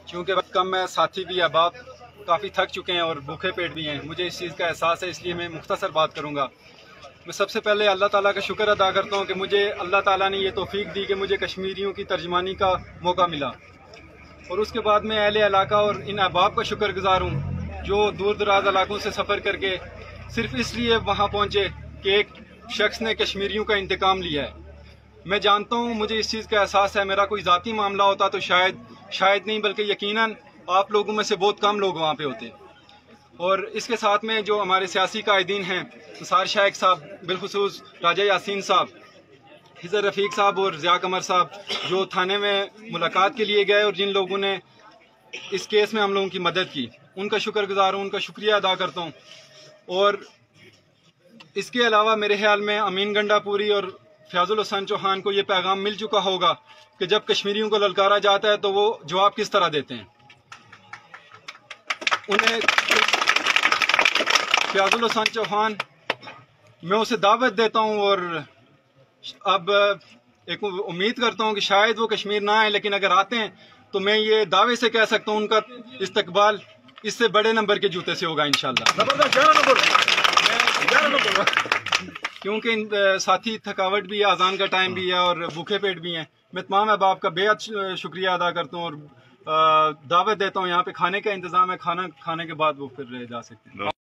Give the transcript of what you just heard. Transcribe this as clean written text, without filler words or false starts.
چونکہ وقت کم ہے، ساتھی بھی احباب کافی تھک چکے ہیں اور بھوکے پیٹ بھی ہیں، مجھے اس چیز کا احساس ہے، اس لیے میں مختصر بات کروں گا۔ میں سب سے پہلے اللہ تعالیٰ کا شکر ادا کرتا ہوں کہ مجھے اللہ تعالیٰ نے یہ توفیق دی کہ مجھے کشمیریوں کی ترجمانی کا موقع ملا، اور اس کے بعد میں اہل علاقہ اور ان احباب کا شکر گزار ہوں جو دور دراز علاقوں سے سفر کر کے صرف اس لیے وہاں پہنچے کہ ایک شخص نے کشمیریوں کا انتقام لیا ہے۔ میں جانتا ہوں، مجھے اس چیز کا احساس ہے، میرا کوئی ذاتی معاملہ ہوتا تو شاید نہیں بلکہ یقیناً آپ لوگوں میں سے بہت کم لوگ وہاں پہ ہوتے۔ اور اس کے ساتھ میں جو ہمارے سیاسی قائدین ہیں، نثار شیخ صاحب، بالخصوص راجہ یاسین صاحب، خضر رفیق صاحب اور ضیاء قمر صاحب، جو تھانے میں ملاقات کے لیے گئے اور جن لوگوں نے اس کیس میں ہم لوگوں کی مدد کی، ان کا شکر گزار ہوں، ان کا شکریہ ادا کرتا ہوں۔ اور اس کے علاوہ میرے خیال میں امین گنڈا پوری اور فیاض الحسن چوہان کو یہ پیغام مل چکا ہوگا کہ جب کشمیریوں کو للکارا جاتا ہے تو وہ جواب کس طرح دیتے ہیں۔ انہیں فیاض الحسن چوہان، میں اسے دعوت دیتا ہوں اور اب ایک امید کرتا ہوں کہ شاید وہ کشمیر نہ آئیں، لیکن اگر آتے ہیں تو میں یہ دعوے سے کہہ سکتا ہوں ان کا استقبال اس سے بڑے نمبر کے جوتے سے ہوگا انشاءاللہ۔ کیونکہ ساتھی تھکاوٹ بھی ہے، اذان کا ٹائم بھی ہے اور بھوکے پیٹ بھی ہیں۔ میں تمام احباب کا بے حد شکریہ ادا کرتا ہوں اور دعوت دیتا ہوں، یہاں پہ کھانے کا انتظام ہے، کھانا کھانے کے بعد وہ پھر جا سکتے ہیں۔